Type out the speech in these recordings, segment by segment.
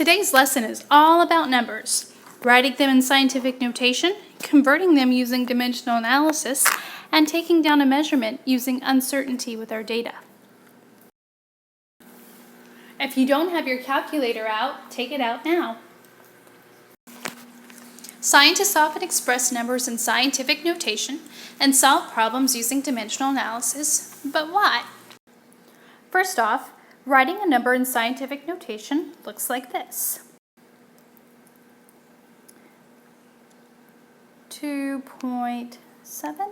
Today's lesson is all about numbers, writing them in scientific notation, converting them using dimensional analysis, and taking down a measurement using uncertainty with our data. If you don't have your calculator out, take it out now. Scientists often express numbers in scientific notation and solve problems using dimensional analysis, but why? First off, writing a number in scientific notation looks like this. 2.7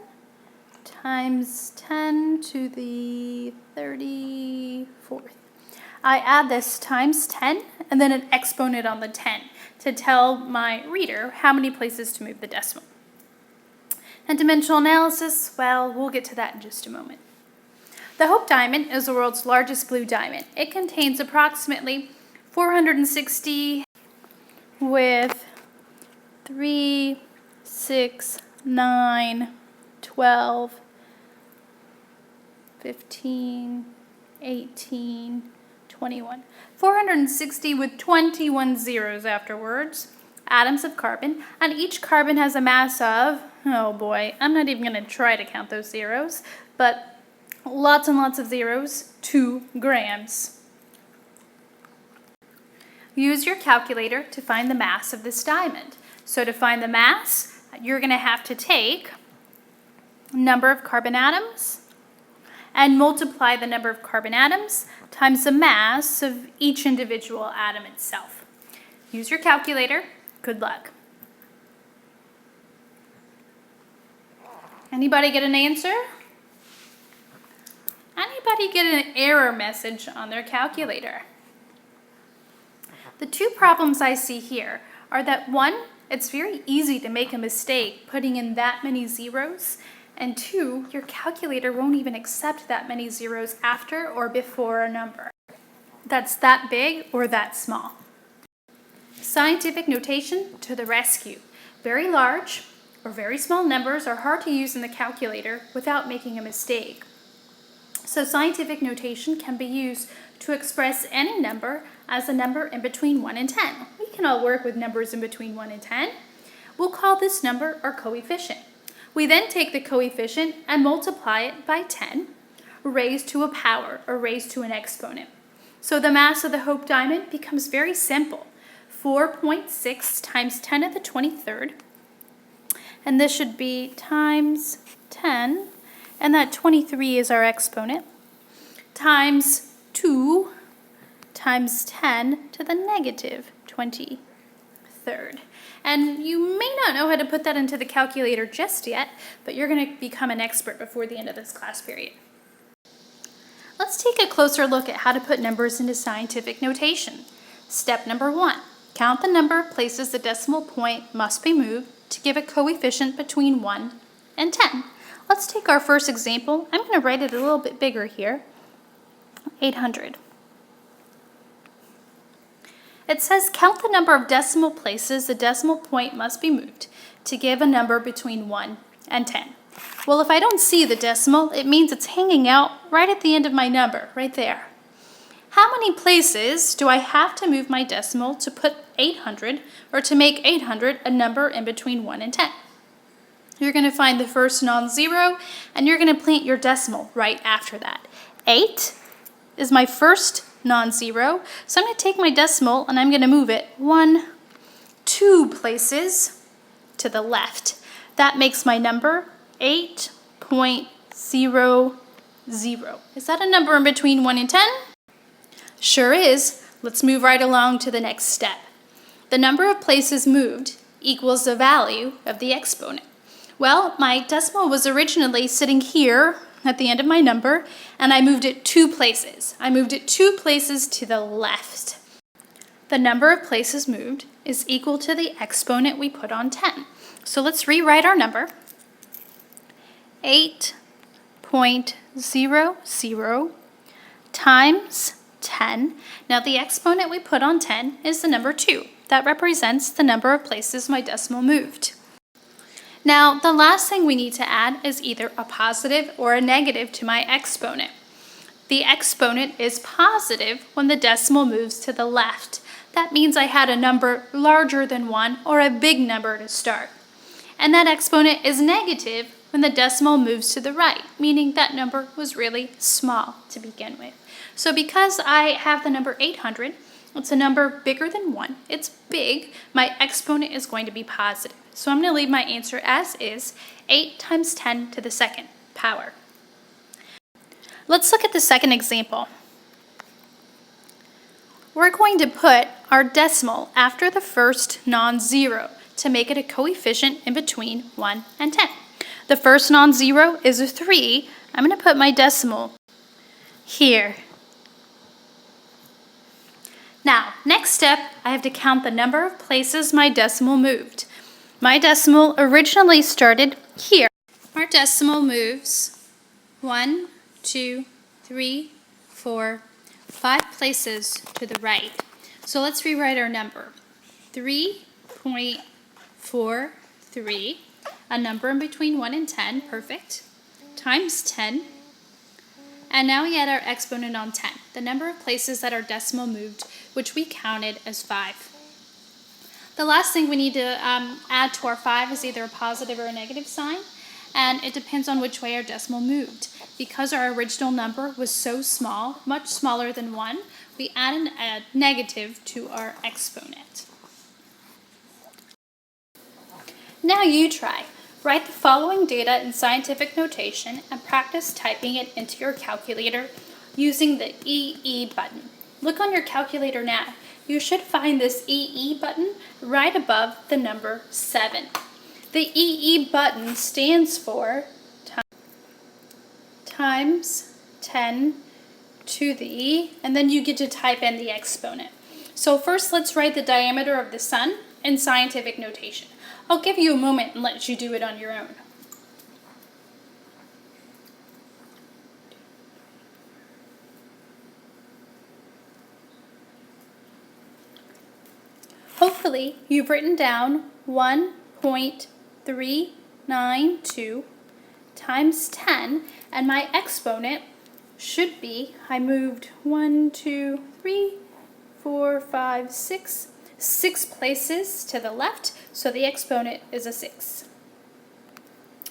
times 10 to the 34th. I add this times 10 and then an exponent on the 10 to tell my reader how many places to move the decimal. And dimensional analysis, well, we'll get to that in just a moment. The Hope Diamond is the world's largest blue diamond. It contains approximately 460 with 3, 6, 9, 12, 15, 18, 21. 460 with 21 zeros afterwards, atoms of carbon, and each carbon has a mass of, oh boy, I'm not even going to try to count those zeros, but lots and lots of zeros, 2 grams. Use your calculator to find the mass of this diamond. So to find the mass, you're going to have to take number of carbon atoms and multiply the number of carbon atoms times the mass of each individual atom itself. Use your calculator. Good luck. Anybody get an answer? Anybody get an error message on their calculator? The two problems I see here are that one, it's very easy to make a mistake putting in that many zeros, and two, your calculator won't even accept that many zeros after or before a number that's that big or that small. Scientific notation to the rescue. Very large or very small numbers are hard to use in the calculator without making a mistake. So scientific notation can be used to express any number as a number in between 1 and 10. We can all work with numbers in between 1 and 10. We'll call this number our coefficient. We then take the coefficient and multiply it by 10, raised to a power or raised to an exponent. So the mass of the Hope Diamond becomes very simple. 4.6 times 10 to the 23rd, and this should be times 10, and that 23 is our exponent, times 2 times 10 to the negative 23rd. And you may not know how to put that into the calculator just yet, but you're going to become an expert before the end of this class period. Let's take a closer look at how to put numbers into scientific notation. Step number 1. Count the number of places the decimal point must be moved to give a coefficient between 1 and 10. Let's take our first example. I'm going to write it a little bit bigger here. 800. It says count the number of decimal places the decimal point must be moved to give a number between 1 and 10. Well, if I don't see the decimal, it means it's hanging out right at the end of my number, right there. How many places do I have to move my decimal to put 800, or to make 800 a number in between 1 and 10? You're going to find the first non-zero, and you're going to plant your decimal right after that. 8 is my first non-zero, so I'm going to take my decimal and I'm going to move it 2 places to the left. That makes my number 8.00. Is that a number in between 1 and 10? Sure is. Let's move right along to the next step. The number of places moved equals the value of the exponent. Well, my decimal was originally sitting here at the end of my number, and I moved it 2 places. I moved it 2 places to the left. The number of places moved is equal to the exponent we put on 10. So let's rewrite our number. 8.00 times 10. Now the exponent we put on 10 is the number 2. That represents the number of places my decimal moved. Now, the last thing we need to add is either a positive or a negative to my exponent. The exponent is positive when the decimal moves to the left. that means I had a number larger than 1 or a big number to start. And that exponent is negative when the decimal moves to the right, meaning that number was really small to begin with. So because I have the number 800, it's a number bigger than 1, it's big, my exponent is going to be positive. So I'm going to leave my answer as is, 8 times 10 to the second power. Let's look at the second example. We're going to put our decimal after the first non-zero to make it a coefficient in between 1 and 10. The first non-zero is a 3. I'm going to put my decimal here. Now, next step, I have to count the number of places my decimal moved. My decimal originally started here. Our decimal moves 1, 2, 3, 4, 5 places to the right. So let's rewrite our number. 3.43, a number in between 1 and 10, perfect, times 10. And now we add our exponent on 10, the number of places that our decimal moved, which we counted as 5. The last thing we need to add to our 5 is either a positive or a negative sign, and it depends on which way our decimal moved. Because our original number was so small, much smaller than 1, we add a negative to our exponent. Now you try. Write the following data in scientific notation and practice typing it into your calculator using the EE button. Look on your calculator now. You should find this EE button right above the number 7. The EE button stands for times 10 to the E, and then you get to type in the exponent. So first let's write the diameter of the sun in scientific notation. I'll give you a moment and let you do it on your own. Hopefully you've written down 1.392 times 10, and my exponent should be, I moved 1, 2, 3, 4, 5, 6 places to the left, so the exponent is a 6.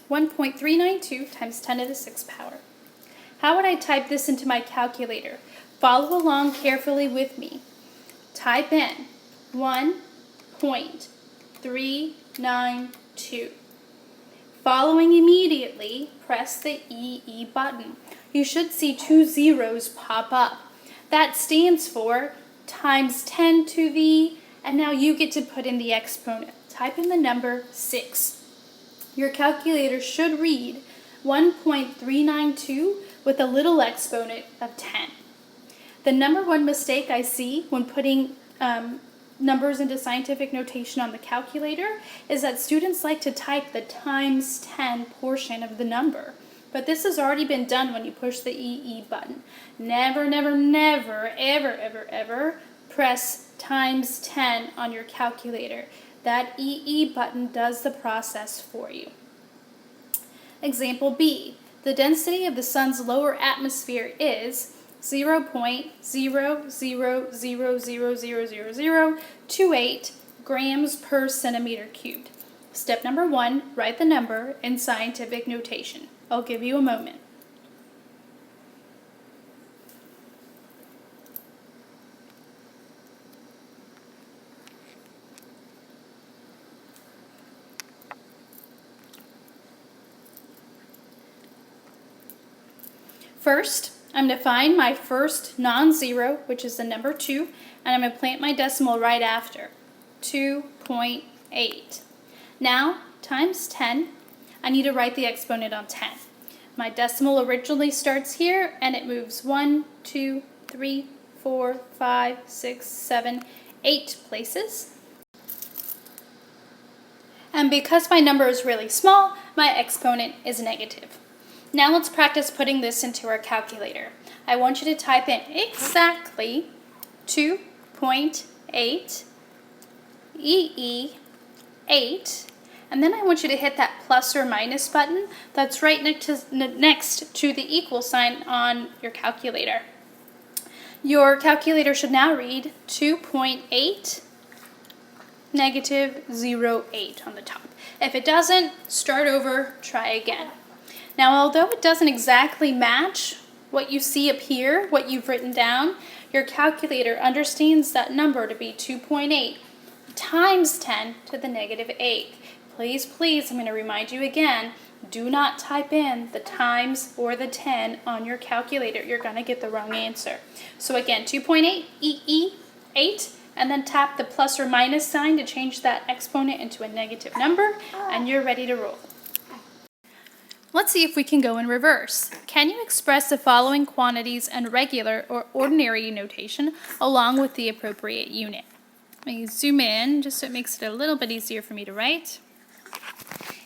1.392 times 10 to the 6th power. How would I type this into my calculator? Follow along carefully with me. Type in 1.392. Following immediately, press the EE button. You should see 2 zeros pop up. That stands for times 10 to the, and now you get to put in the exponent. Type in the number 6. Your calculator should read 1.392 with a little exponent of 10. The number one mistake I see when putting numbers into scientific notation on the calculator is that students like to type the times 10 portion of the number. But this has already been done when you push the EE button. Never, never, never, ever, ever, ever press times 10 on your calculator. That EE button does the process for you. Example B. The density of the sun's lower atmosphere is 0.00000028 grams per centimeter cubed. Step number 1, write the number in scientific notation. I'll give you a moment. First, I'm going to find my first non-zero, which is the number 2, and I'm going to plant my decimal right after, 2.8. Now, times 10, I need to write the exponent on 10. My decimal originally starts here, and it moves 1, 2, 3, 4, 5, 6, 7, 8 places. And because my number is really small, my exponent is negative. Now let's practice putting this into our calculator. I want you to type in exactly 2.8 EE8, and then I want you to hit that plus or minus button that's right next to the equal sign on your calculator. Your calculator should now read 2.8 negative 0.8 on the top. If it doesn't, start over, try again. Now, although it doesn't exactly match what you see up here, what you've written down, your calculator understands that number to be 2.8 times 10 to the negative 8. Please, please, I'm going to remind you again, do not type in the times or the 10 on your calculator. You're going to get the wrong answer. So again, 2.8, 8, and then tap the plus or minus sign to change that exponent into a negative number, and you're ready to roll. Let's see if we can go in reverse. Can you express the following quantities in regular or ordinary notation along with the appropriate unit? Let me zoom in just so it makes it a little bit easier for me to write.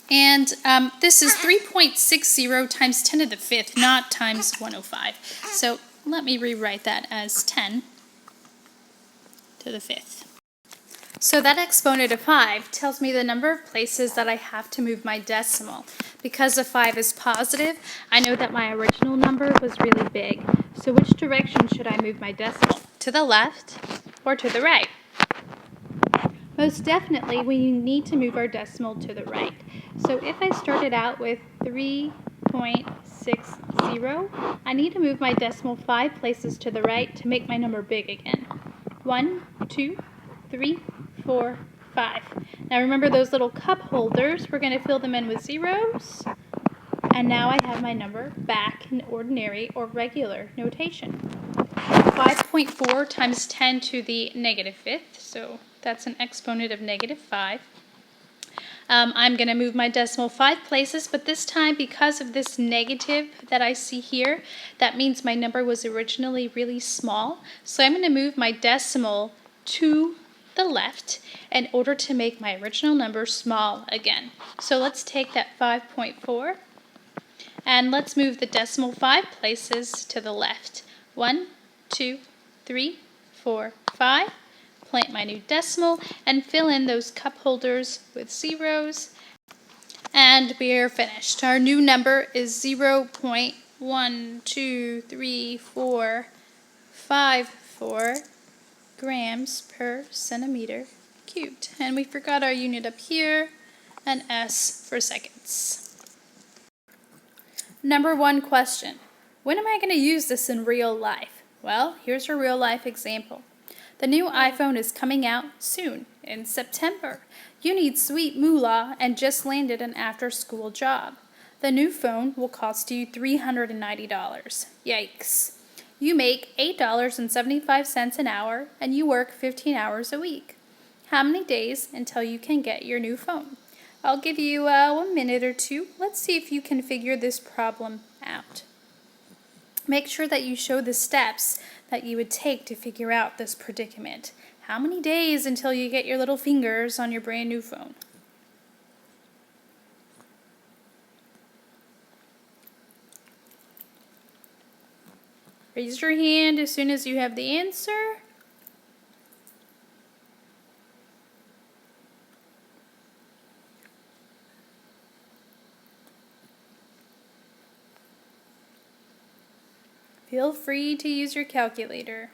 And this is 3.60 times 10 to the 5th, not times 105. So let me rewrite that as 10 to the 5th. So that exponent of 5 tells me the number of places that I have to move my decimal. Because the 5 is positive, I know that my original number was really big. So which direction should I move my decimal? To the left or to the right? Most definitely, we need to move our decimal to the right. So if I started out with 3.60, I need to move my decimal 5 places to the right to make my number big again. 1, 2, 3, 4, 5. Now remember those little cup holders, we're going to fill them in with zeros. And now I have my number back in ordinary or regular notation. 5.4 times 10 to the negative 5th, so that's an exponent of negative 5. I'm going to move my decimal 5 places, but this time because of this negative that I see here, that means my number was originally really small. So I'm going to move my decimal to the left in order to make my original number small again. So let's take that 5.4 and let's move the decimal 5 places to the left. 1, 2, 3, 4, 5. Plant my new decimal and fill in those cup holders with zeros. And we are finished. Our new number is 0.1234454 grams per centimeter cubed. And we forgot our unit up here, and S for seconds. Number 1 question. When am I going to use this in real life? Well, here's a real life example. The new iPhone is coming out soon, in September. You need sweet moolah and just landed an after-school job. The new phone will cost you $390. Yikes. You make $8.75 an hour and you work 15 hours a week. How many days until you can get your new phone? I'll give you 1 minute or 2. Let's see if you can figure this problem out. Make sure that you show the steps that you would take to figure out this predicament. How many days until you get your little fingers on your brand new phone? Raise your hand as soon as you have the answer. Feel free to use your calculator.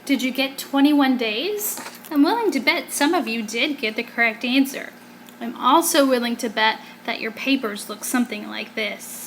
Did you get 21 days? I'm willing to bet some of you did get the correct answer. I'm also willing to bet that your papers look something like this.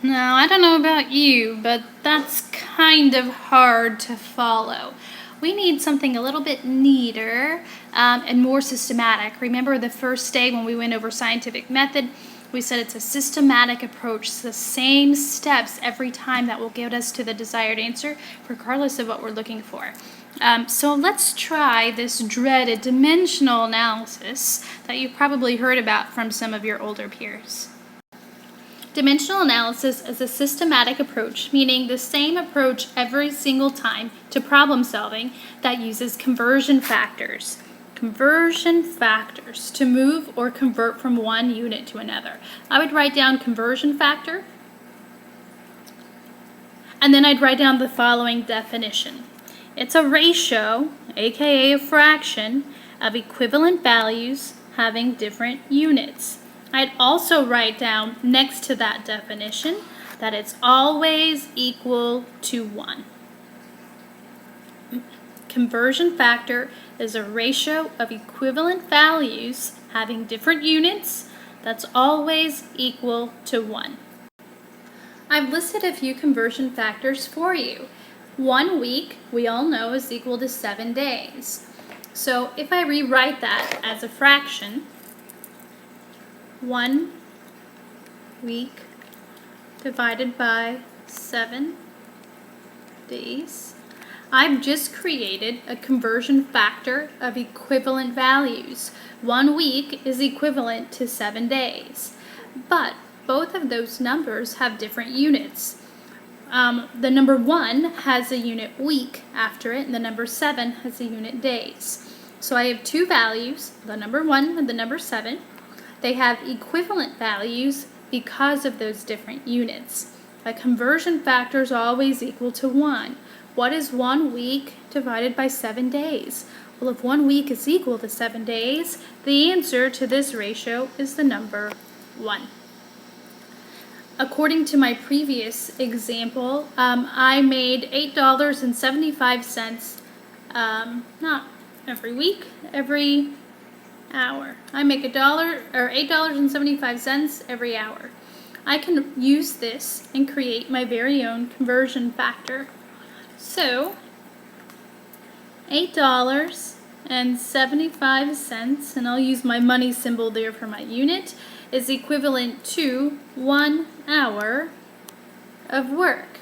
Now, I don't know about you, but that's kind of hard to follow. We need something a little bit neater and more systematic. Remember the first day when we went over scientific method? We said it's a systematic approach, it's the same steps every time that will get us to the desired answer, regardless of what we're looking for. So let's try this dreaded dimensional analysis that you've probably heard about from some of your older peers. Dimensional analysis is a systematic approach, meaning the same approach every single time to problem solving that uses conversion factors. Conversion factors to move or convert from one unit to another. I would write down conversion factor, and then I'd write down the following definition. It's a ratio, aka a fraction, of equivalent values having different units. I'd also write down next to that definition that it's always equal to 1. Conversion factor is a ratio of equivalent values having different units that's always equal to 1. I've listed a few conversion factors for you. 1 week, we all know, is equal to 7 days. So if I rewrite that as a fraction, 1 week divided by 7 days, I've just created a conversion factor of equivalent values. 1 week is equivalent to 7 days, but both of those numbers have different units. The number 1 has a unit week after it, and the number 7 has a unit days. So I have two values, the number 1 and the number 7. They have equivalent values because of those different units. A conversion factor is always equal to 1. What is 1 week divided by 7 days? Well, if 1 week is equal to 7 days, the answer to this ratio is the number 1. According to my previous example, I made $8.75, not every week, every hour. I make $8.75 every hour. I can use this and create my very own conversion factor. So, $8.75, and I'll use my money symbol there for my unit, is equivalent to 1 hour of work.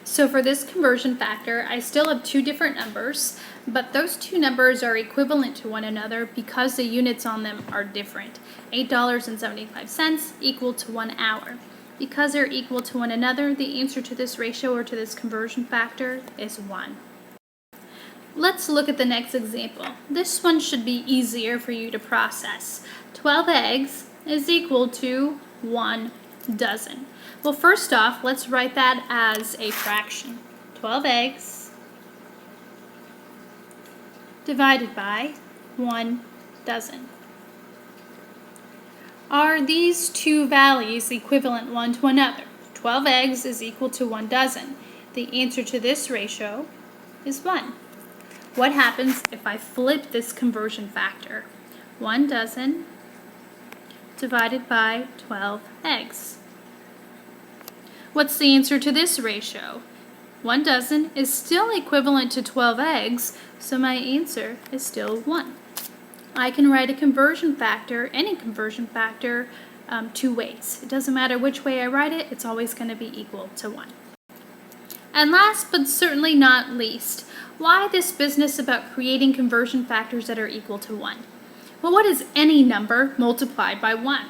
So for this conversion factor, I still have two different numbers, but those two numbers are equivalent to one another because the units on them are different. $8.75 equal to 1 hour. Because they're equal to one another, the answer to this ratio or to this conversion factor is 1. Let's look at the next example. This one should be easier for you to process. 12 eggs is equal to 1 dozen. Well, first off, let's write that as a fraction. 12 eggs divided by 1 dozen. Are these two values equivalent one to another? 12 eggs is equal to 1 dozen. The answer to this ratio is 1. What happens if I flip this conversion factor? 1 dozen divided by 12 eggs. What's the answer to this ratio? 1 dozen is still equivalent to 12 eggs, so my answer is still 1. I can write a conversion factor, any conversion factor, two ways. It doesn't matter which way I write it, it's always going to be equal to 1. And last but certainly not least, why this business about creating conversion factors that are equal to 1? Well, what is any number multiplied by 1?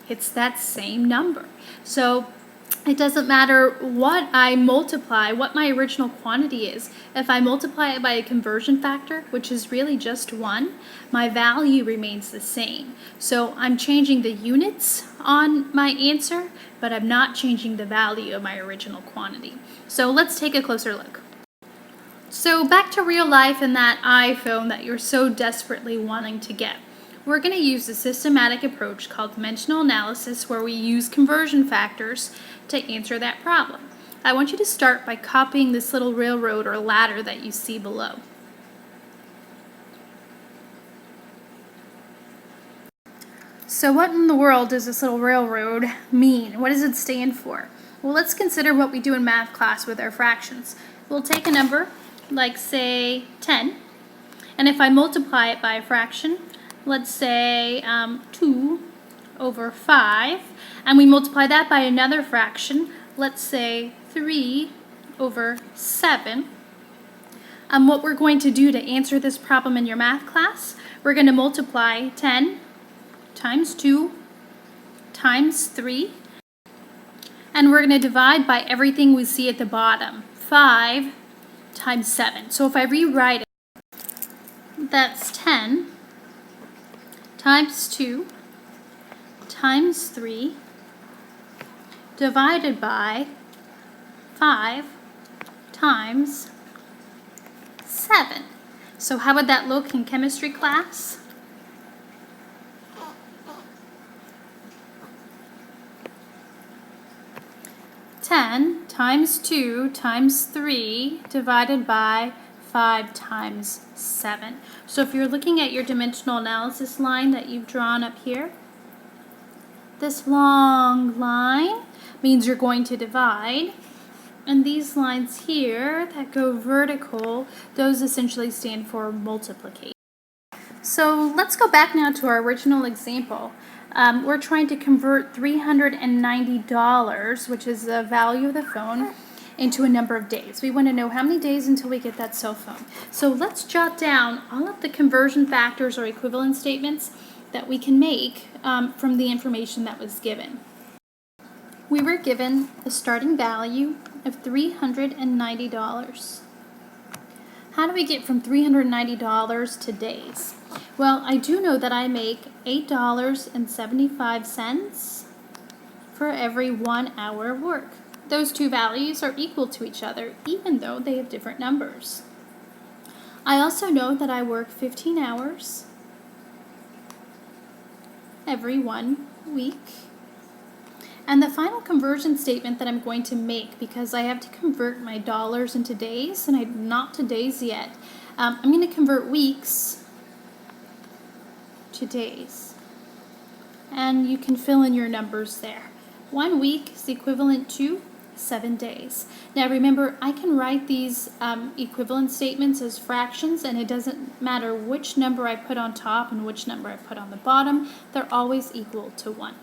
It's that same number. So it doesn't matter what I multiply, what my original quantity is. If I multiply it by a conversion factor, which is really just 1, my value remains the same. So I'm changing the units on my answer, but I'm not changing the value of my original quantity. So let's take a closer look. So back to real life and that iPhone that you're so desperately wanting to get. We're going to use a systematic approach called dimensional analysis where we use conversion factors to answer that problem. I want you to start by copying this little railroad or ladder that you see below. So what in the world does this little railroad mean? What does it stand for? Well, let's consider what we do in math class with our fractions. We'll take a number like, say, 10, and if I multiply it by a fraction, let's say 2 over 5, and we multiply that by another fraction, let's say 3 over 7. What we're going to do to answer this problem in your math class, we're going to multiply 10 times 2 times 3, and we're going to divide by everything we see at the bottom, 5 times 7. So if I rewrite it, that's 10 times 2 times 3 divided by 5 times 7. So how would that look in chemistry class? Ten times 2 times 3 divided by 5 times 7. So if you're looking at your dimensional analysis line that you've drawn up here, this long line means you're going to divide, and these lines here that go vertical, those essentially stand for multiplication. So let's go back now to our original example. We're trying to convert $390, which is the value of the phone, into a number of days. We want to know how many days until we get that cell phone. So let's jot down all of the conversion factors or equivalent statements that we can make from the information that was given. We were given a starting value of $390. How do we get from $390 to days? Well, I do know that I make $8.75 for every 1 hour of work. Those two values are equal to each other, even though they have different numbers. I also know that I work 15 hours every 1 week. And the final conversion statement that I'm going to make, because I have to convert my dollars into days, and I'm not to days yet, I'm going to convert weeks to days. And you can fill in your numbers there. 1 week is equivalent to 7 days. Now remember, I can write these equivalent statements as fractions, and it doesn't matter which number I put on top and which number I put on the bottom. They're always equal to 1.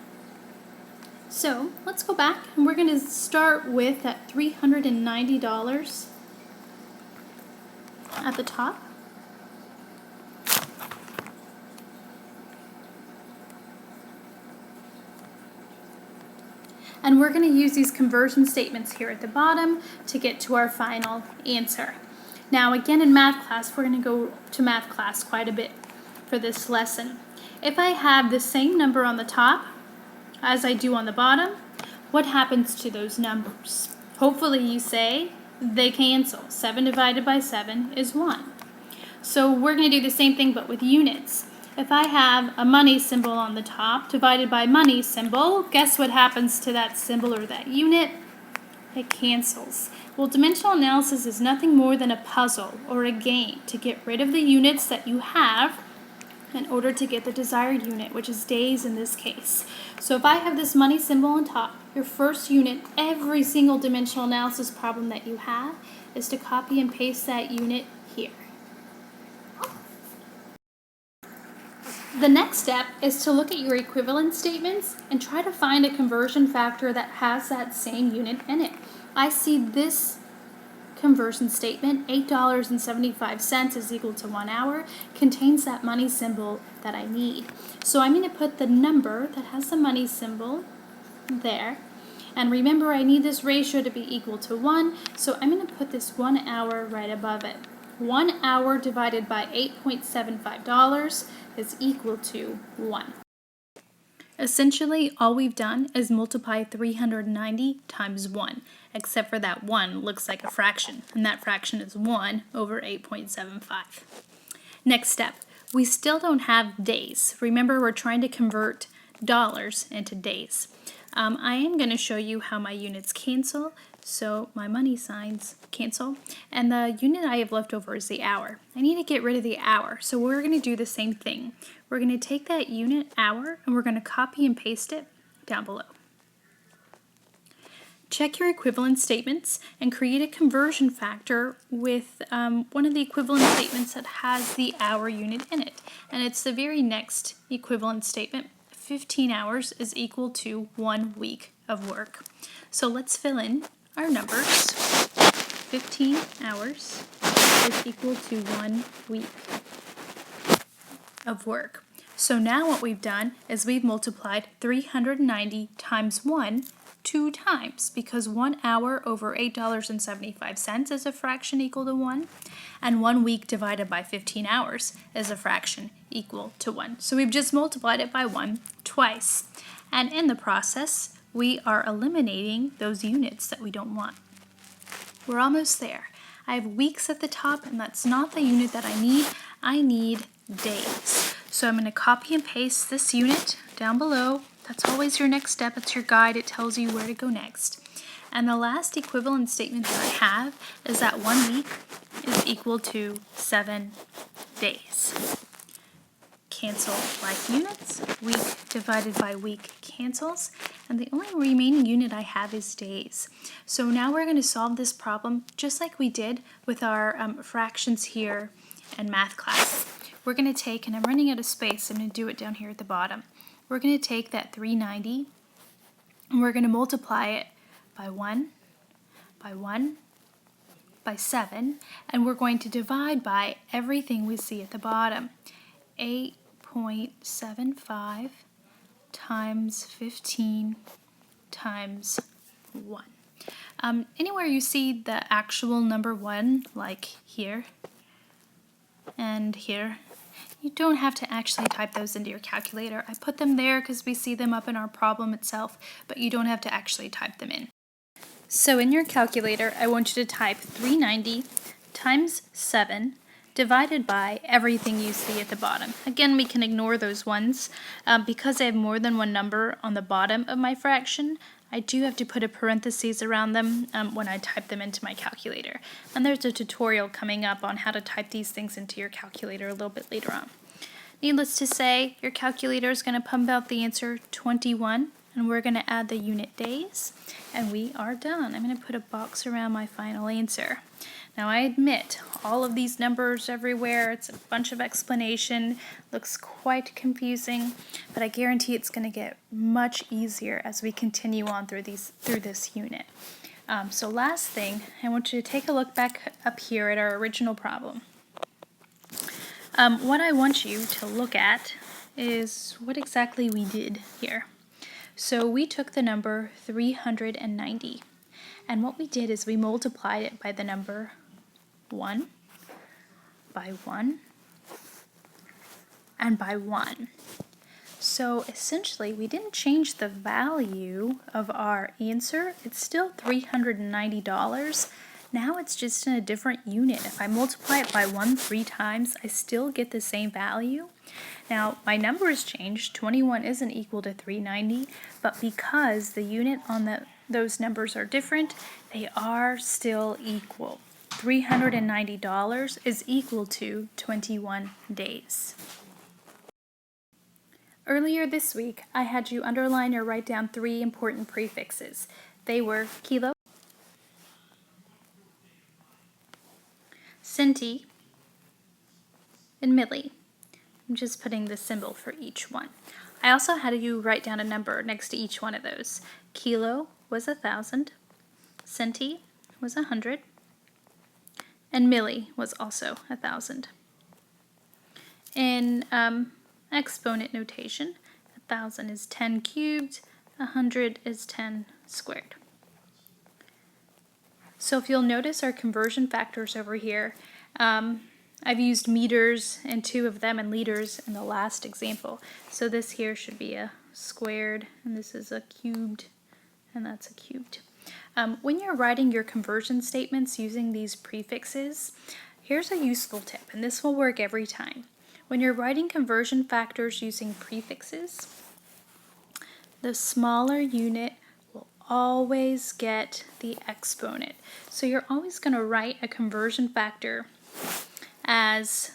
So let's go back, and we're going to start with that $390 at the top. And we're going to use these conversion statements here at the bottom to get to our final answer. Now again, in math class, we're going to go to math class quite a bit for this lesson. If I have the same number on the top as I do on the bottom, what happens to those numbers? Hopefully you say they cancel. 7 divided by 7 is 1. So we're going to do the same thing but with units. If I have a money symbol on the top divided by money symbol, guess what happens to that symbol or that unit? It cancels. Well, dimensional analysis is nothing more than a puzzle or a game to get rid of the units that you have in order to get the desired unit, which is days in this case. So if I have this money symbol on top, your first unit, every single dimensional analysis problem that you have, is to copy and paste that unit here. The next step is to look at your equivalent statements and try to find a conversion factor that has that same unit in it. I see this conversion statement, $8.75 is equal to 1 hour, contains that money symbol that I need. So I'm going to put the number that has the money symbol there. And remember, I need this ratio to be equal to 1, so I'm going to put this 1 hour right above it. 1 hour divided by $8.75 is equal to 1. Essentially, all we've done is multiply 390 times 1, except for that 1 looks like a fraction, and that fraction is 1 over 8.75. Next step, we still don't have days. Remember, we're trying to convert dollars into days. I am going to show you how my units cancel. So my money signs cancel, and the unit I have left over is the hour. I need to get rid of the hour, so we're going to do the same thing. We're going to take that unit hour and we're going to copy and paste it down below. Check your equivalent statements and create a conversion factor with one of the equivalent statements that has the hour unit in it. And it's the very next equivalent statement, 15 hours is equal to 1 week of work. So let's fill in our numbers. 15 hours is equal to 1 week of work. So now what we've done is we've multiplied 390 times 1 2 times, because 1 hour over $8.75 is a fraction equal to 1, and 1 week divided by 15 hours is a fraction equal to 1. So we've just multiplied it by 1 twice. And in the process, we are eliminating those units that we don't want. We're almost there. I have weeks at the top, and that's not the unit that I need. I need days. So I'm going to copy and paste this unit down below. That's always your next step. It's your guide. It tells you where to go next. And the last equivalent statement that I have is that 1 week is equal to 7 days. Cancel like units. Week divided by week cancels. And the only remaining unit I have is days. So now we're going to solve this problem just like we did with our fractions here in math class. We're going to take, and I'm running out of space, I'm going to do it down here at the bottom. We're going to take that 390 and we're going to multiply it by 1, by 1, by 7, and we're going to divide by everything we see at the bottom. 8.75 times 15 times 1. Anywhere you see the actual number 1, like here and here, you don't have to actually type those into your calculator. I put them there because we see them up in our problem itself, but you don't have to actually type them in. So in your calculator, I want you to type 390 times 7 divided by everything you see at the bottom. Again, we can ignore those ones. Because I have more than one number on the bottom of my fraction, I do have to put a parentheses around them when I type them into my calculator. And there's a tutorial coming up on how to type these things into your calculator a little bit later on. Needless to say, your calculator is going to pump out the answer 21, and we're going to add the unit days, and we are done. I'm going to put a box around my final answer. Now I admit, all of these numbers everywhere, it's a bunch of explanation, looks quite confusing, but I guarantee it's going to get much easier as we continue on through this unit. So last thing, I want you to take a look back up here at our original problem. What I want you to look at is what exactly we did here. So we took the number 390, and what we did is we multiplied it by the number 1, by 1, and by 1. So essentially, we didn't change the value of our answer. It's still $390. Now it's just in a different unit. If I multiply it by 1 3 times, I still get the same value. Now, my number has changed. 21 isn't equal to 390, but because the unit on those numbers are different, they are still equal. $390 is equal to 21 days. Earlier this week, I had you underline or write down 3 important prefixes. They were kilo, centi, and milli. I'm just putting the symbol for each one. I also had you write down a number next to each one of those. Kilo was 1,000, centi was 100, and milli was also 1,000. In exponent notation, 1,000 is 10 cubed, 100 is 10 squared. So if you'll notice our conversion factors over here, I've used meters in 2 of them and liters in the last example. So this here should be a squared, and this is a cubed, and that's a cubed. When you're writing your conversion statements using these prefixes, here's a useful tip, and this will work every time. When you're writing conversion factors using prefixes, the smaller unit will always get the exponent. So you're always going to write a conversion factor as,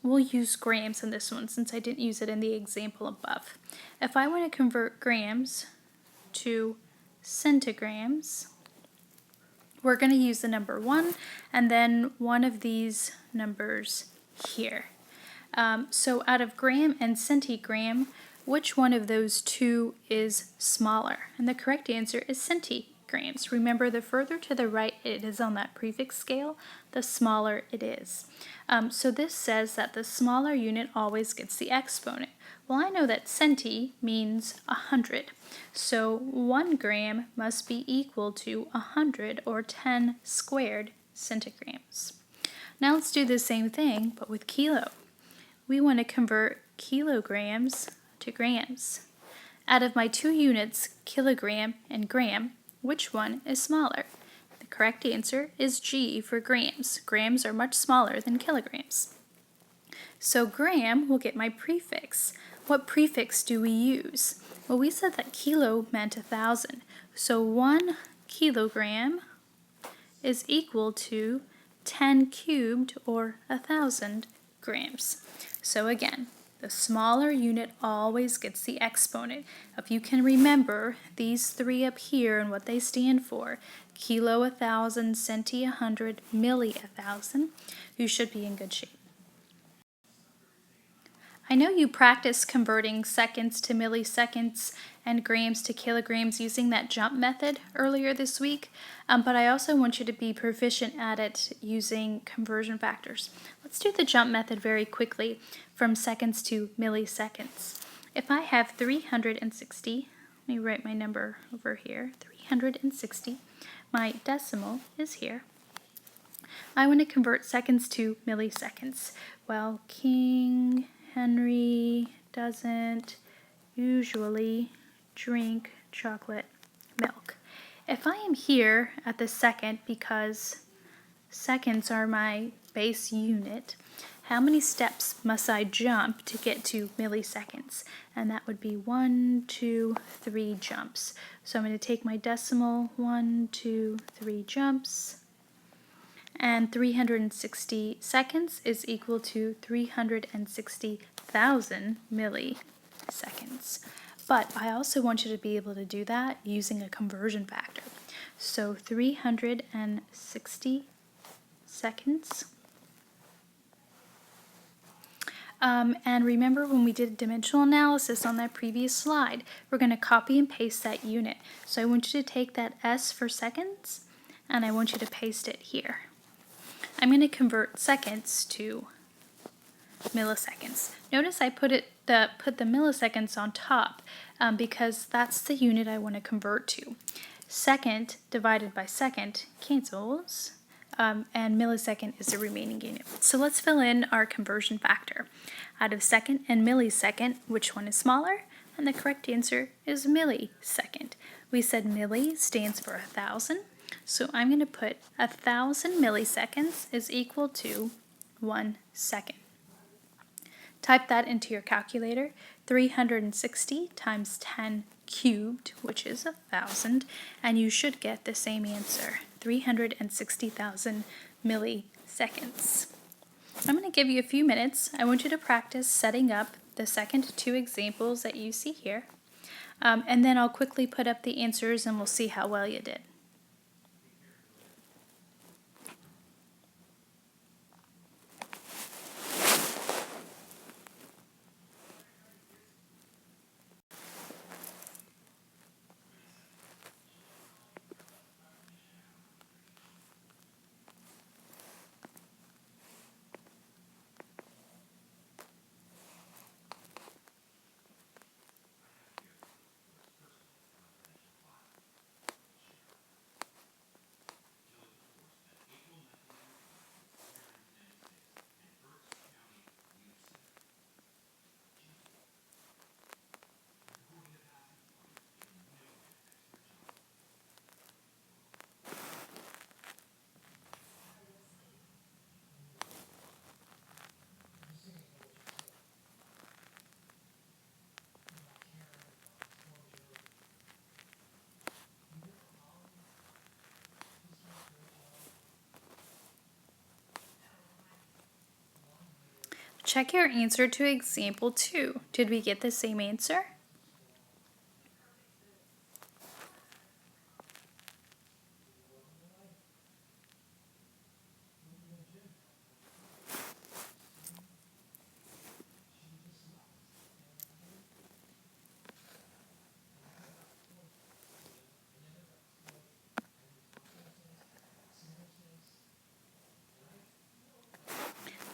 we'll use grams in this one since I didn't use it in the example above. If I want to convert grams to centigrams, we're going to use the number 1 and then one of these numbers here. So out of gram and centigram, which one of those two is smaller? And the correct answer is centigrams. Remember, the further to the right it is on that prefix scale, the smaller it is. So this says that the smaller unit always gets the exponent. Well, I know that centi means 100. So 1 gram must be equal to 100 or 10 squared centigrams. Now let's do the same thing, but with kilo. We want to convert kilograms to grams. Out of my two units, kilogram and gram, which one is smaller? The correct answer is G for grams. Grams are much smaller than kilograms. So gram will get my prefix. What prefix do we use? Well, we said that kilo meant 1,000. So 1 kilogram is equal to 10 cubed or 1,000 grams. So again, the smaller unit always gets the exponent. If you can remember these three up here and what they stand for, kilo 1,000, centi 100, milli 1,000, you should be in good shape. I know you practiced converting seconds to milliseconds and grams to kilograms using that jump method earlier this week, but I also want you to be proficient at it using conversion factors. Let's do the jump method very quickly from seconds to milliseconds. If I have 360, let me write my number over here, 360, my decimal is here. I want to convert seconds to milliseconds. Well, King Henry doesn't usually drink chocolate milk. If I am here at the second, because seconds are my base unit, how many steps must I jump to get to milliseconds? And that would be 1, 2, 3 jumps. So I'm going to take my decimal, 1, 2, 3 jumps. And 360 seconds is equal to 360,000 milliseconds. But I also want you to be able to do that using a conversion factor. So 360 seconds. And remember when we did dimensional analysis on that previous slide, we're going to copy and paste that unit. So I want you to take that S for seconds, and I want you to paste it here. I'm going to convert seconds to milliseconds. Notice I put the milliseconds on top because that's the unit I want to convert to. Second divided by second cancels, and millisecond is the remaining unit. So let's fill in our conversion factor. Out of second and millisecond, which one is smaller? And the correct answer is millisecond. We said milli stands for 1,000. So I'm going to put 1,000 milliseconds is equal to 1 second. Type that into your calculator. 360 times 10 cubed, which is 1,000, and you should get the same answer, 360,000 milliseconds. I'm going to give you a few minutes. I want you to practice setting up the second two examples that you see here, and then I'll quickly put up the answers and we'll see how well you did. Check your answer to example 2. Did we get the same answer?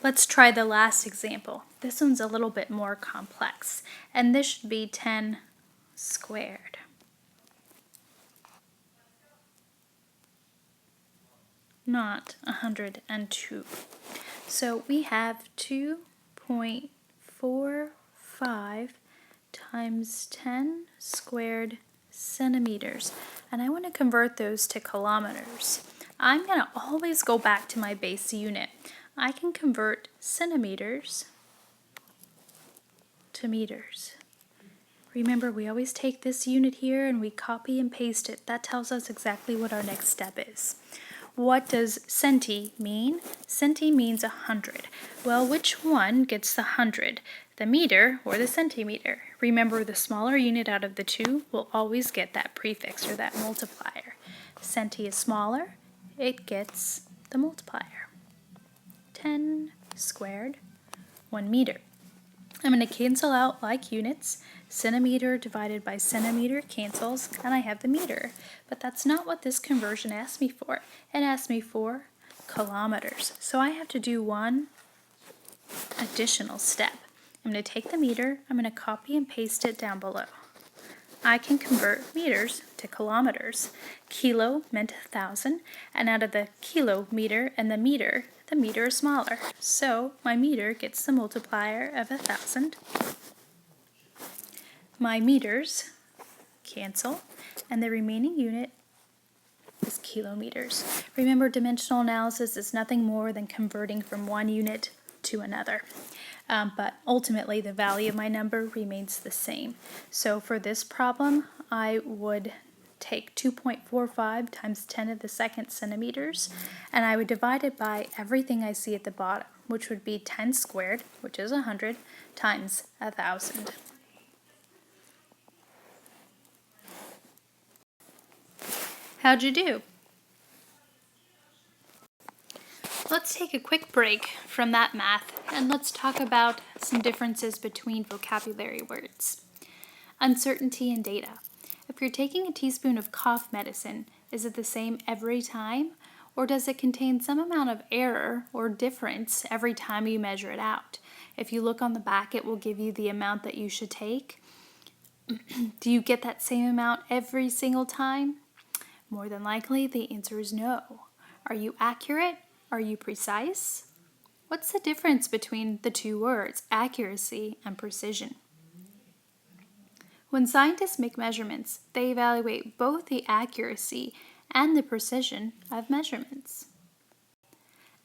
Let's try the last example. This one's a little bit more complex, and this should be 10 squared. Not 102. So we have 2.45 times 10 squared centimeters, and I want to convert those to kilometers. I'm going to always go back to my base unit. I can convert centimeters to meters. Remember, we always take this unit here and we copy and paste it. That tells us exactly what our next step is. What does centi mean? Centi means 100. Well, which one gets the 100? The meter or the centimeter? Remember, the smaller unit out of the two will always get that prefix or that multiplier. Centi is smaller, it gets the multiplier. 10 squared, 1 meter. I'm going to cancel out like units. Centimeter divided by centimeter cancels, and I have the meter. But that's not what this conversion asked me for. It asked me for kilometers. So I have to do one additional step. I'm going to take the meter, I'm going to copy and paste it down below. I can convert meters to kilometers. Kilo meant 1,000, and out of the kilometer and the meter is smaller. So my meter gets the multiplier of 1,000. My meters cancel, and the remaining unit is kilometers. Remember, dimensional analysis is nothing more than converting from one unit to another. But ultimately, the value of my number remains the same. So for this problem, I would take 2.45 times 10 to the second centimeters, and I would divide it by everything I see at the bottom, which would be 10 squared, which is 100, times 1,000. How'd you do? Let's take a quick break from that math and let's talk about some differences between vocabulary words. Uncertainty in data. If you're taking a teaspoon of cough medicine, is it the same every time, or does it contain some amount of error or difference every time you measure it out? If you look on the back, it will give you the amount that you should take. Do you get that same amount every single time? More than likely, the answer is no. Are you accurate? Are you precise? What's the difference between the two words, accuracy and precision? When scientists make measurements, they evaluate both the accuracy and the precision of measurements.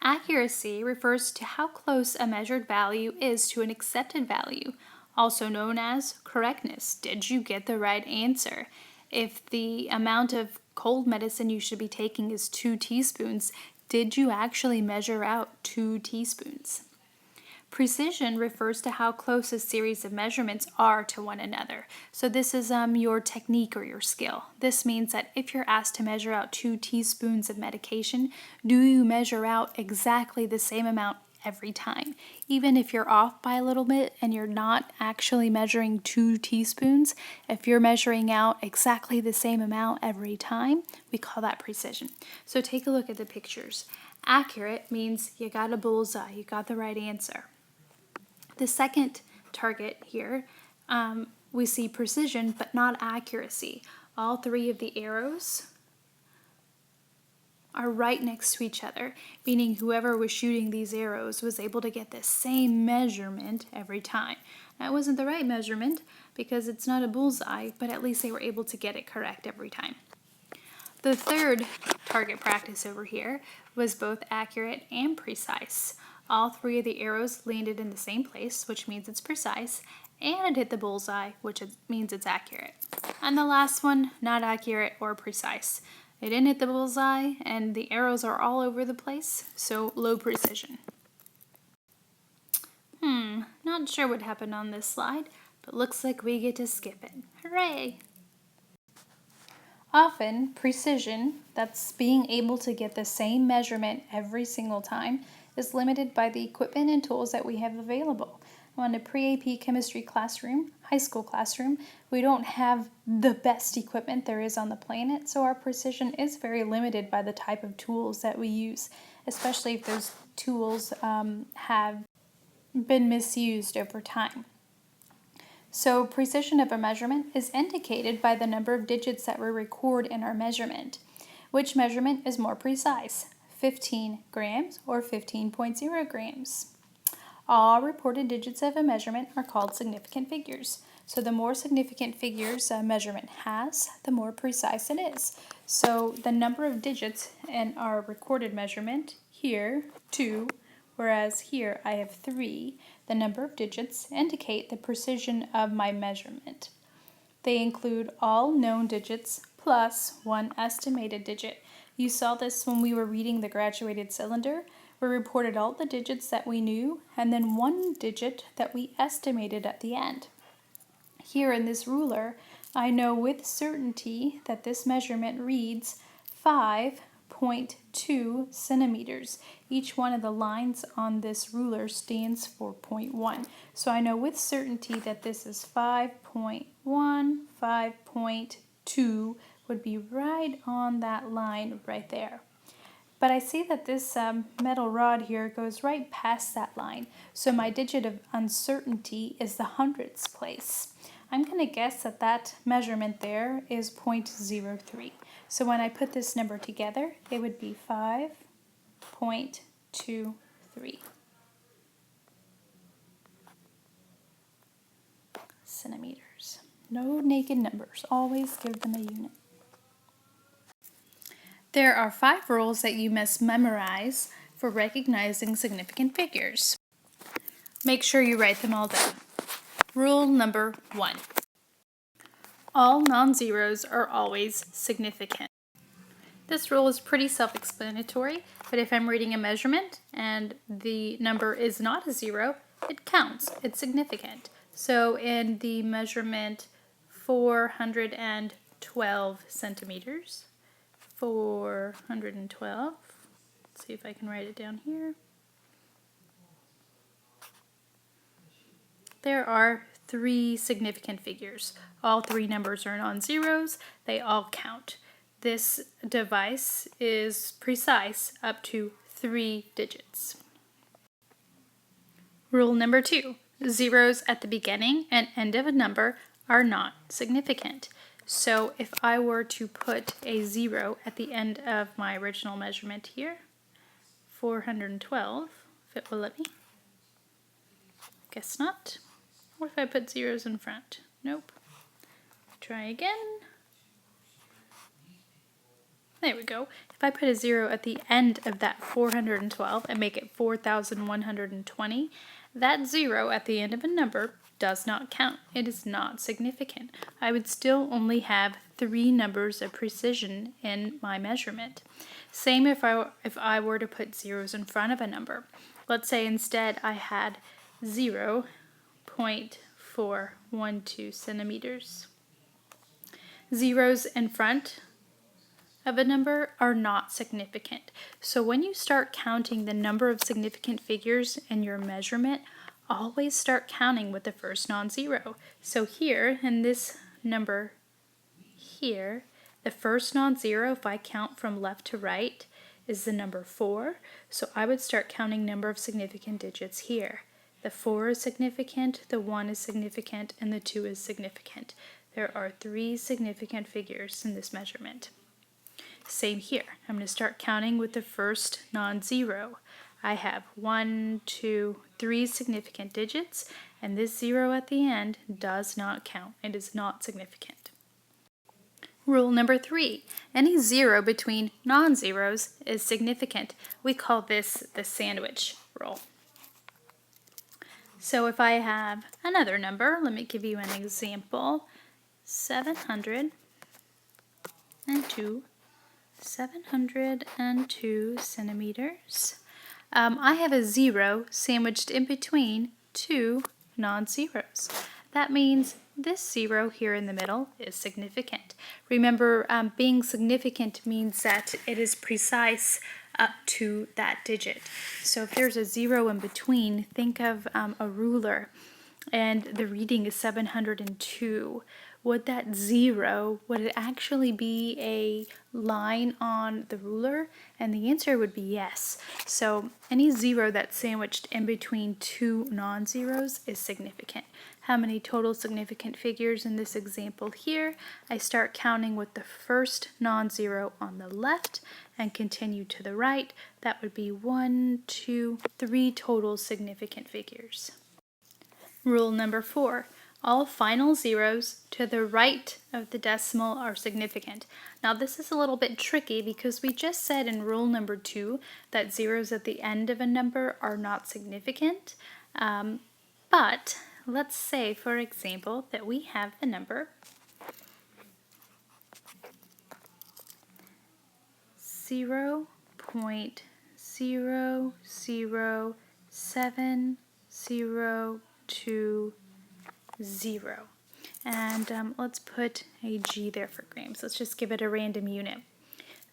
Accuracy refers to how close a measured value is to an accepted value, also known as correctness. Did you get the right answer? If the amount of cold medicine you should be taking is 2 teaspoons, did you actually measure out 2 teaspoons? Precision refers to how close a series of measurements are to one another. So this is your technique or your skill. This means that if you're asked to measure out 2 teaspoons of medication, do you measure out exactly the same amount every time? Even if you're off by a little bit and you're not actually measuring 2 teaspoons, if you're measuring out exactly the same amount every time, we call that precision. So take a look at the pictures. Accurate means you got a bullseye, you got the right answer. The second target here, we see precision but not accuracy. All 3 of the arrows are right next to each other, meaning whoever was shooting these arrows was able to get the same measurement every time. That wasn't the right measurement because it's not a bullseye, but at least they were able to get it correct every time. The third target practice over here was both accurate and precise. All 3 of the arrows landed in the same place, which means it's precise, and it hit the bullseye, which means it's accurate. And the last one, not accurate or precise. It didn't hit the bullseye, and the arrows are all over the place, so low precision. Not sure what happened on this slide, but looks like we get to skip it. Hooray! Often, precision, that's being able to get the same measurement every single time, is limited by the equipment and tools that we have available. in a pre-AP chemistry classroom, high school classroom, we don't have the best equipment there is on the planet, so our precision is very limited by the type of tools that we use, especially if those tools have been misused over time. So precision of a measurement is indicated by the number of digits that we record in our measurement. Which measurement is more precise, 15 grams or 15.0 grams? All reported digits of a measurement are called significant figures. So the more significant figures a measurement has, the more precise it is. So the number of digits in our recorded measurement, here, 2, whereas here I have 3, the number of digits indicate the precision of my measurement. They include all known digits plus one estimated digit. You saw this when we were reading the graduated cylinder. We reported all the digits that we knew and then one digit that we estimated at the end. Here in this ruler, I know with certainty that this measurement reads 5.2 centimeters. Each one of the lines on this ruler stands for 0.1. So I know with certainty that this is 5.1, 5.2 would be right on that line right there. But I see that this metal rod here goes right past that line, so my digit of uncertainty is the hundredths place. I'm going to guess that that measurement there is 0.03. So when I put this number together, it would be 5.23 centimeters. No naked numbers, always give them a unit. There are 5 rules that you must memorize for recognizing significant figures. Make sure you write them all down. Rule number 1. All non-zeros are always significant. This rule is pretty self-explanatory, but if I'm reading a measurement and the number is not a 0, it counts, it's significant. So in the measurement 412 centimeters, 412. Let's see if I can write it down here. There are 3 significant figures. All 3 numbers are non-zeros. They all count. This device is precise up to 3 digits. Rule number 2. Zeros at the beginning and end of a number are not significant. So if I were to put a 0 at the end of my original measurement here, 412, if it will let me. Guess not. What if I put zeros in front? Nope. Try again. There we go. If I put a 0 at the end of that 412 and make it 4,120, that 0 at the end of a number does not count. It is not significant. I would still only have 3 numbers of precision in my measurement. Same if I were to put zeros in front of a number. Let's say instead I had 0.412 centimeters. Zeros in front of a number are not significant. So when you start counting the number of significant figures in your measurement, always start counting with the first non-zero. So here, in this number here, the first non-zero, if I count from left to right, is the number 4. So I would start counting number of significant digits here. The 4 is significant, the 1 is significant, and the 2 is significant. There are 3 significant figures in this measurement. Same here. I'm going to start counting with the first non-zero. I have 1, 2, 3 significant digits, and this 0 at the end does not count. It is not significant. Rule number 3. Any 0 between non-zeros is significant. We call this the sandwich rule. So if I have another number, let me give you an example. 702 centimeters. I have a 0 sandwiched in between 2 non-zeros. That means this 0 here in the middle is significant. Remember, being significant means that it is precise up to that digit. So if there's a 0 in between, think of a ruler and the reading is 702. Would that 0, would it actually be a line on the ruler? And the answer would be yes. So any 0 that's sandwiched in between two non-zeros is significant. How many total significant figures in this example here? I start counting with the first non-zero on the left and continue to the right. That would be 1, 2, 3 total significant figures. Rule number 4. All final zeros to the right of the decimal are significant. Now this is a little bit tricky because we just said in rule number 2 that zeros at the end of a number are not significant. But let's say, for example, that we have the number 0.007020. And let's put a G there for grams. Let's just give it a random unit.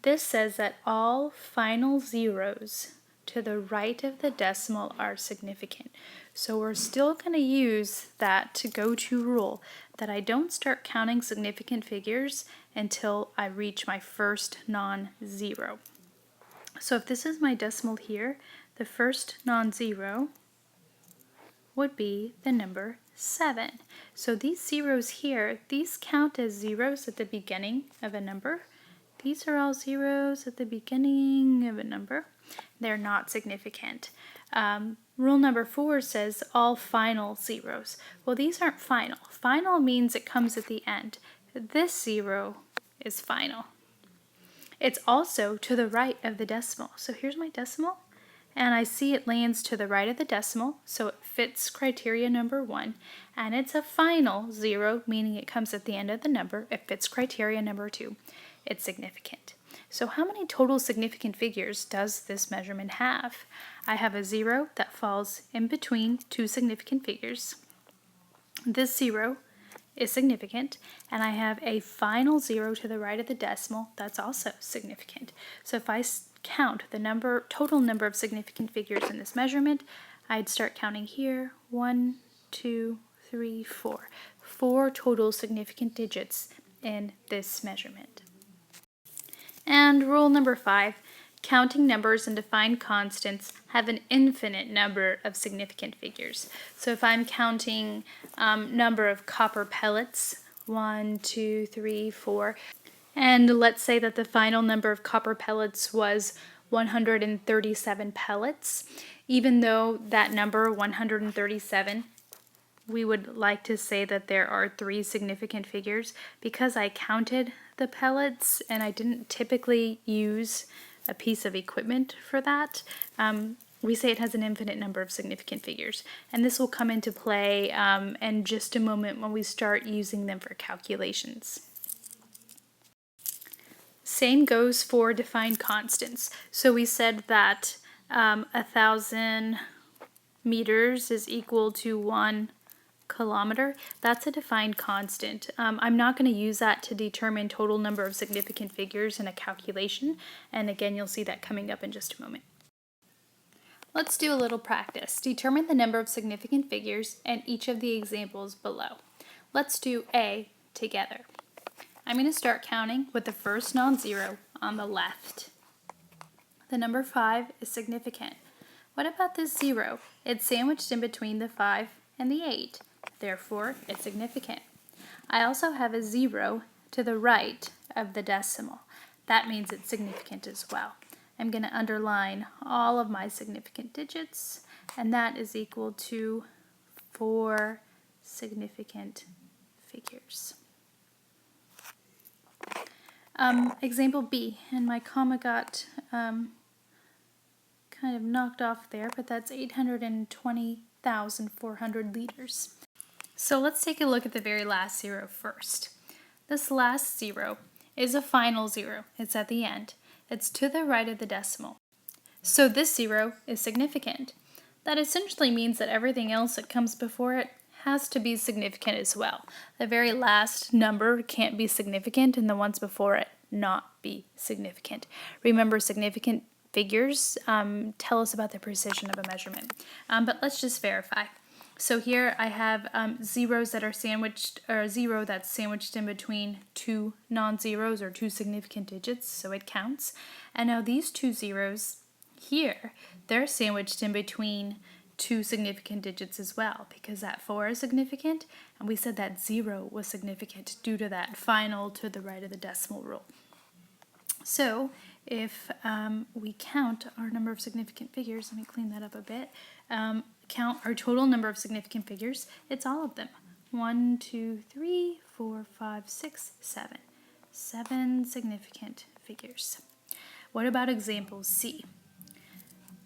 This says that all final zeros to the right of the decimal are significant. So we're still going to use that go-to rule that I don't start counting significant figures until I reach my first non-zero. So if this is my decimal here, the first non-zero would be the number 7. So these zeros here, these count as zeros at the beginning of a number. These are all zeros at the beginning of a number. They're not significant. Rule number 4 says all final zeros. Well, these aren't final. Final means it comes at the end. This 0 is final. It's also to the right of the decimal. So here's my decimal, and I see it lands to the right of the decimal, so it fits criteria number 1, and it's a final 0, meaning it comes at the end of the number. It fits criteria number 2. It's significant. So how many total significant figures does this measurement have? I have a 0 that falls in between two significant figures. This 0 is significant, and I have a final 0 to the right of the decimal that's also significant. So if I count the total number of significant figures in this measurement, I'd start counting here. 1, 2, 3, 4. 4 total significant digits in this measurement. And rule number 5, counting numbers and defined constants have an infinite number of significant figures. So if I'm counting number of copper pellets, 1, 2, 3, 4, and let's say that the final number of copper pellets was 137 pellets, even though that number 137, we would like to say that there are 3 significant figures. Because I counted the pellets and I didn't typically use a piece of equipment for that, we say it has an infinite number of significant figures. And this will come into play in just a moment when we start using them for calculations. Same goes for defined constants. So we said that 1,000 meters is equal to 1 kilometer. That's a defined constant. I'm not going to use that to determine total number of significant figures in a calculation, and again you'll see that coming up in just a moment. Let's do a little practice. Determine the number of significant figures in each of the examples below. Let's do A together. I'm going to start counting with the first non-zero on the left. The number 5 is significant. What about this 0? It's sandwiched in between the 5 and the 8. Therefore, it's significant. I also have a 0 to the right of the decimal. That means it's significant as well. I'm going to underline all of my significant digits, and that is equal to 4 significant figures. Example B, and my comma got kind of knocked off there, but that's 820,400 liters. So let's take a look at the very last 0 first. This last 0 is a final 0. It's at the end. It's to the right of the decimal. So this 0 is significant. That essentially means that everything else that comes before it has to be significant as well. The very last number can't be significant and the ones before it not be significant. Remember, significant figures tell us about the precision of a measurement. But let's just verify. So here I have zeros that are sandwiched, or a zero that's sandwiched in between two non-zeros or two significant digits, so it counts. And now these two zeros here, they're sandwiched in between two significant digits as well, because that 4 is significant, and we said that 0 was significant due to that final to the right of the decimal rule. So if we count our number of significant figures, let me clean that up a bit, count our total number of significant figures, it's all of them. 1, 2, 3, 4, 5, 6, 7. 7 significant figures. What about example C?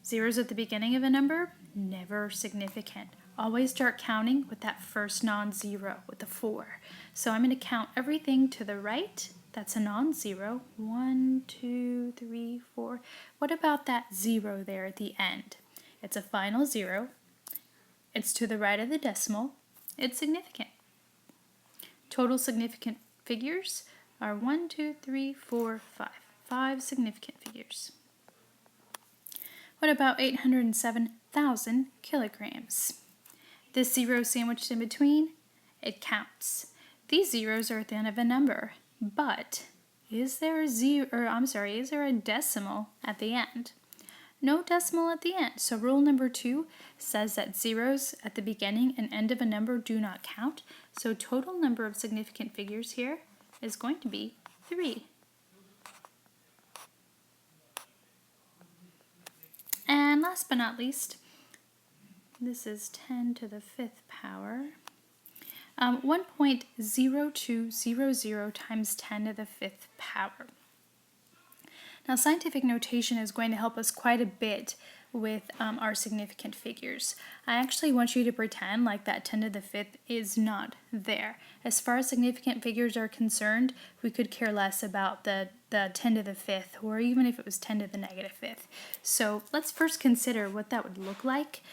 Zeros at the beginning of a number, never significant. Always start counting with that first non-zero, with a 4. So I'm going to count everything to the right. That's a non-zero. 1, 2, 3, 4. What about that 0 there at the end? It's a final 0. It's to the right of the decimal. It's significant. Total significant figures are 1, 2, 3, 4, 5. 5 significant figures. What about 807,000 kilograms? This 0 sandwiched in between, it counts. These zeros are at the end of a number, but is there a decimal at the end? No decimal at the end. So rule number 2 says that zeros at the beginning and end of a number do not count. So total number of significant figures here is going to be 3. And last but not least, this is 10 to the 5th power. 1.0200 times 10 to the 5th power. Now, scientific notation is going to help us quite a bit with our significant figures. I actually want you to pretend like that 10 to the 5th is not there. As far as significant figures are concerned, we could care less about the 10 to the 5th, or even if it was 10 to the negative 5th. So let's first consider what that would look like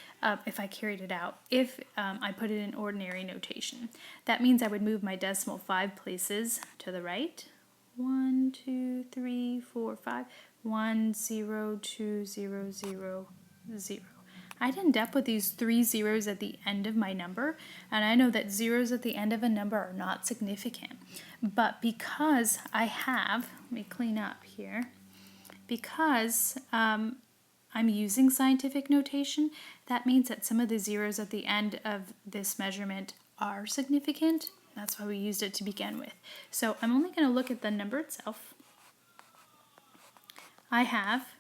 if I carried it out, if I put it in ordinary notation. That means I would move my decimal 5 places to the right. 1, 2, 3, 4, 5. 1, 0, 2, 0, 0, 0. I'd end up with these 3 zeros at the end of my number, and I know that zeros at the end of a number are not significant. But because I have, let me clean up here, because I'm using scientific notation, that means that some of the zeros at the end of this measurement are significant. That's why we used it to begin with. So I'm only going to look at the number itself. I have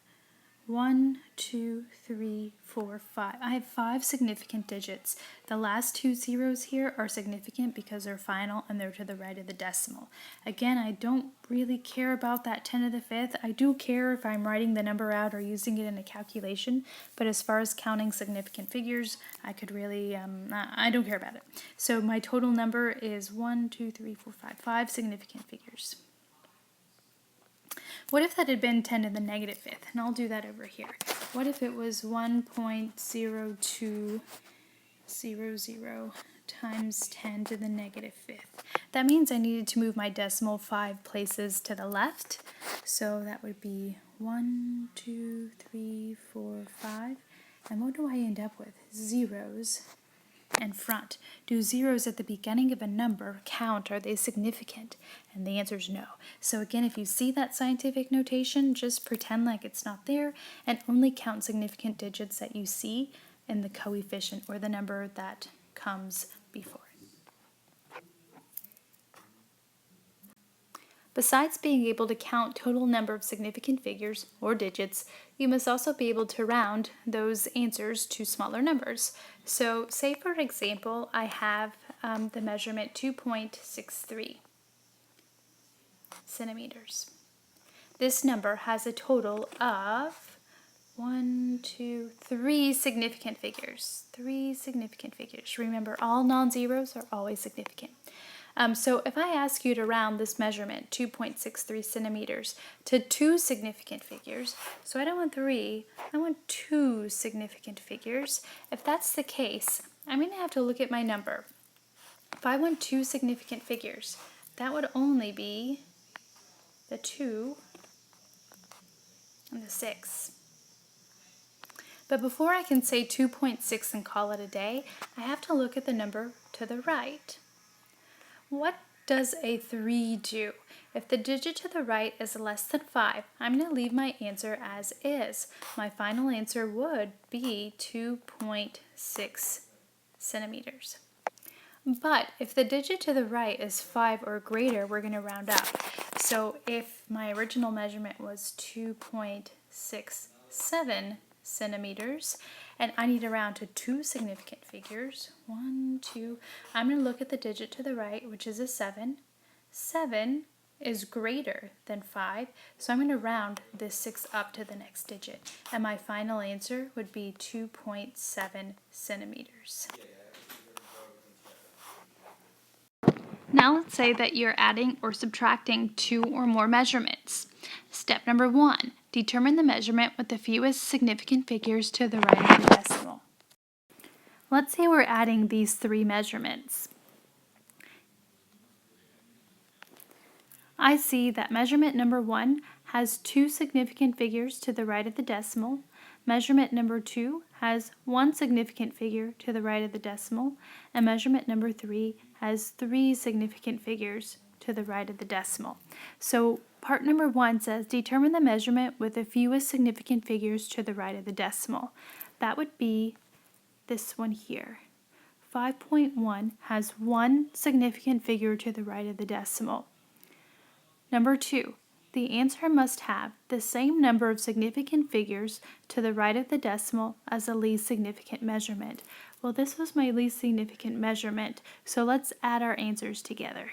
1, 2, 3, 4, 5. I have 5 significant digits. The last 2 zeros here are significant because they're final and they're to the right of the decimal. Again, I don't really care about that 10 to the 5th. I do care if I'm writing the number out or using it in a calculation, but as far as counting significant figures, I could really, I don't care about it. So my total number is 1, 2, 3, 4, 5. 5 significant figures. What if that had been 10 to the negative 5th? And I'll do that over here. What if it was 1.0200 times 10 to the negative 5th? That means I needed to move my decimal 5 places to the left. So that would be 1, 2, 3, 4, 5. And what do I end up with? Zeros in front. Do zeros at the beginning of a number count? Are they significant? And the answer is no. So again, if you see that scientific notation, just pretend like it's not there and only count significant digits that you see in the coefficient or the number that comes before it. Besides being able to count total number of significant figures or digits, you must also be able to round those answers to smaller numbers. So say for example, I have the measurement 2.63 centimeters. This number has a total of 3 significant figures. 3 significant figures. Remember, all non-zeros are always significant. So if I ask you to round this measurement, 2.63 centimeters, to 2 significant figures, so I don't want 3, I want 2 significant figures. If that's the case, I'm going to have to look at my number. If I want 2 significant figures, that would only be the 2 and the 6. But before I can say 2.6 and call it a day, I have to look at the number to the right. What does a 3 do? If the digit to the right is less than 5, I'm going to leave my answer as is. My final answer would be 2.6 centimeters. But if the digit to the right is 5 or greater, we're going to round up. So if my original measurement was 2.67 centimeters, and I need to round to two significant figures, 1, 2, I'm going to look at the digit to the right, which is a 7. 7 is greater than 5, so I'm going to round this 6 up to the next digit, and my final answer would be 2.7 centimeters. Now let's say that you're adding or subtracting two or more measurements. Step number 1, determine the measurement with the fewest significant figures to the right of the decimal. Let's say we're adding these three measurements. I see that measurement number 1 has two significant figures to the right of the decimal. Measurement number 2 has one significant figure to the right of the decimal, and measurement number 3 has three significant figures to the right of the decimal. So part number 1 says determine the measurement with the fewest significant figures to the right of the decimal. That would be this one here. 5.1 has one significant figure to the right of the decimal. Number 2, the answer must have the same number of significant figures to the right of the decimal as the least significant measurement. Well, this was my least significant measurement, so let's add our answers together.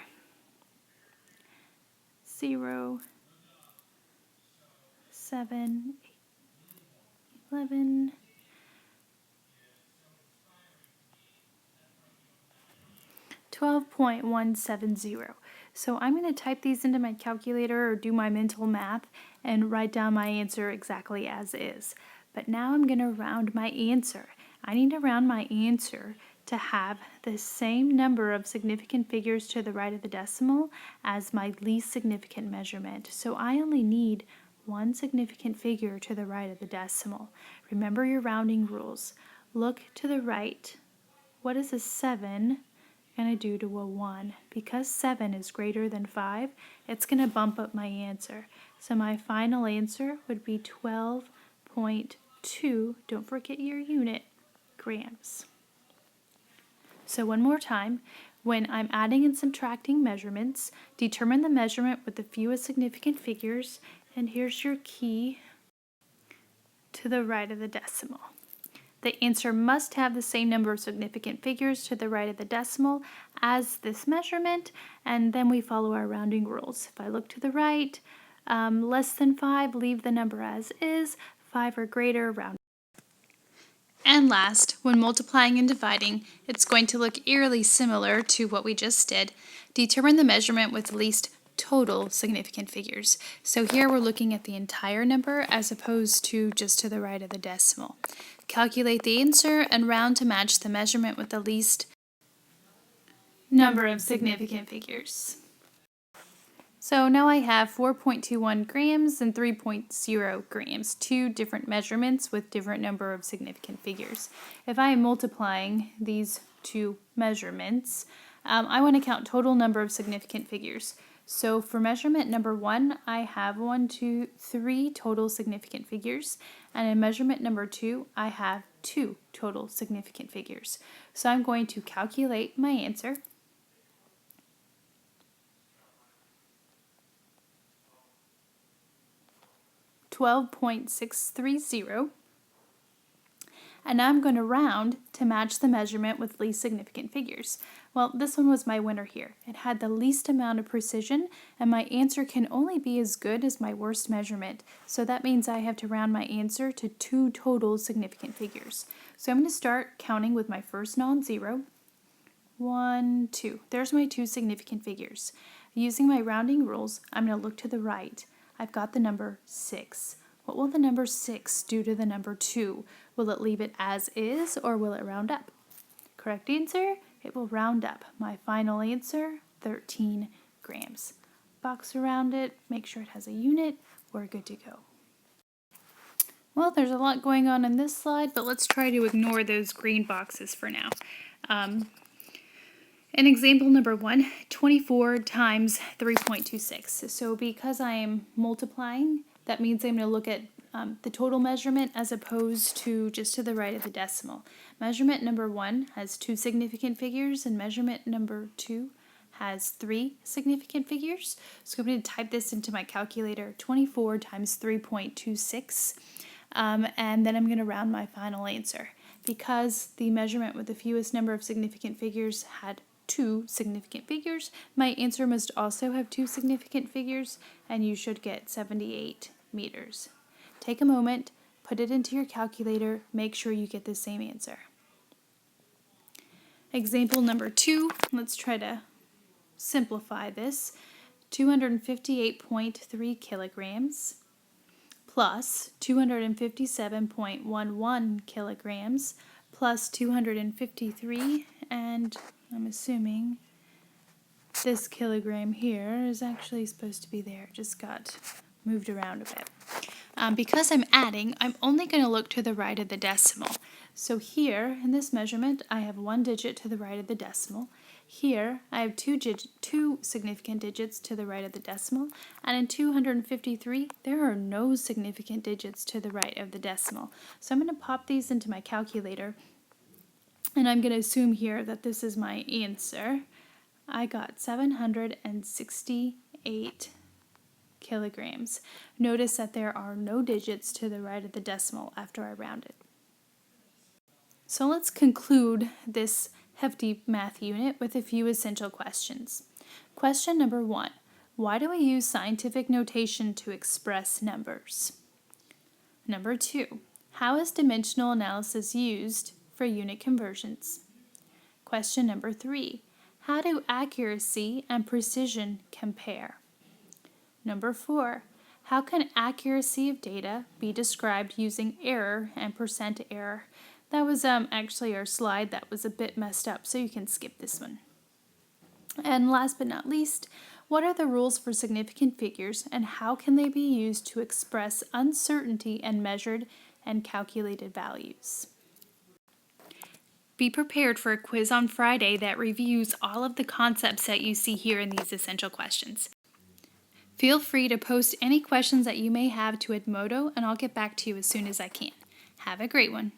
0, 7, 11, 12.170. So I'm going to type these into my calculator or do my mental math and write down my answer exactly as is. But now I'm going to round my answer. I need to round my answer to have the same number of significant figures to the right of the decimal as my least significant measurement. So I only need one significant figure to the right of the decimal. Remember your rounding rules. Look to the right. What is a 7 going to do to a 1? Because 7 is greater than 5, it's going to bump up my answer. So my final answer would be 12.2, don't forget your unit, grams. So one more time, when I'm adding and subtracting measurements, determine the measurement with the fewest significant figures, and here's your key, to the right of the decimal. The answer must have the same number of significant figures to the right of the decimal as this measurement, and then we follow our rounding rules. If I look to the right, less than 5, leave the number as is, 5 or greater, round. And last, when multiplying and dividing, it's going to look eerily similar to what we just did. Determine the measurement with least total significant figures. So here we're looking at the entire number as opposed to just to the right of the decimal. Calculate the answer and round to match the measurement with the least number of significant figures. So now I have 4.21 grams and 3.0 grams, two different measurements with different number of significant figures. If I am multiplying these two measurements, I want to count total number of significant figures. So for measurement number 1, I have 1, 2, 3 total significant figures, and in measurement number 2, I have 2 total significant figures. So I'm going to calculate my answer. $12.630, and now I'm going to round to match the measurement with least significant figures. Well, this one was my winner here. It had the least amount of precision, and my answer can only be as good as my worst measurement. So that means I have to round my answer to 2 total significant figures. So I'm going to start counting with my first non-zero. 1, 2. There's my 2 significant figures. Using my rounding rules, I'm going to look to the right. I've got the number 6. What will the number 6 do to the number 2? Will it leave it as is, or will it round up? Correct answer, it will round up. My final answer, 13 grams. Box around it, make sure it has a unit, we're good to go. Well, there's a lot going on in this slide, but let's try to ignore those green boxes for now. In example number 1, 24 times 3.26. So because I am multiplying, that means I'm going to look at the total measurement as opposed to just to the right of the decimal. Measurement number 1 has 2 significant figures, and measurement number 2 has 3 significant figures. So I'm going to type this into my calculator, 24 times 3.26, and then I'm going to round my final answer. Because the measurement with the fewest number of significant figures had 2 significant figures, my answer must also have 2 significant figures, and you should get 78 meters. Take a moment, put it into your calculator, make sure you get the same answer. Example number 2, let's try to simplify this. 258.3 kilograms plus 257.11 kilograms plus 253, and I'm assuming this kilogram here is actually supposed to be there, just got moved around a bit. Because I'm adding, I'm only going to look to the right of the decimal. So here, in this measurement, I have 1 digit to the right of the decimal. Here, I have 2 significant digits to the right of the decimal. And in 253, there are no significant digits to the right of the decimal. So I'm going to pop these into my calculator, and I'm going to assume here that this is my answer. I got 768 kilograms. Notice that there are no digits to the right of the decimal after I round it. So let's conclude this hefty math unit with a few essential questions. Question number 1. Why do we use scientific notation to express numbers? Number 2. How is dimensional analysis used for unit conversions? Question number 3. How do accuracy and precision compare? Number 4. How can accuracy of data be described using error and percent error? That was actually our slide that was a bit messed up, so you can skip this one. And last but not least, what are the rules for significant figures, and how can they be used to express uncertainty in measured and calculated values? Be prepared for a quiz on Friday that reviews all of the concepts that you see here in these essential questions. Feel free to post any questions that you may have to Edmodo, and I'll get back to you as soon as I can. Have a great one.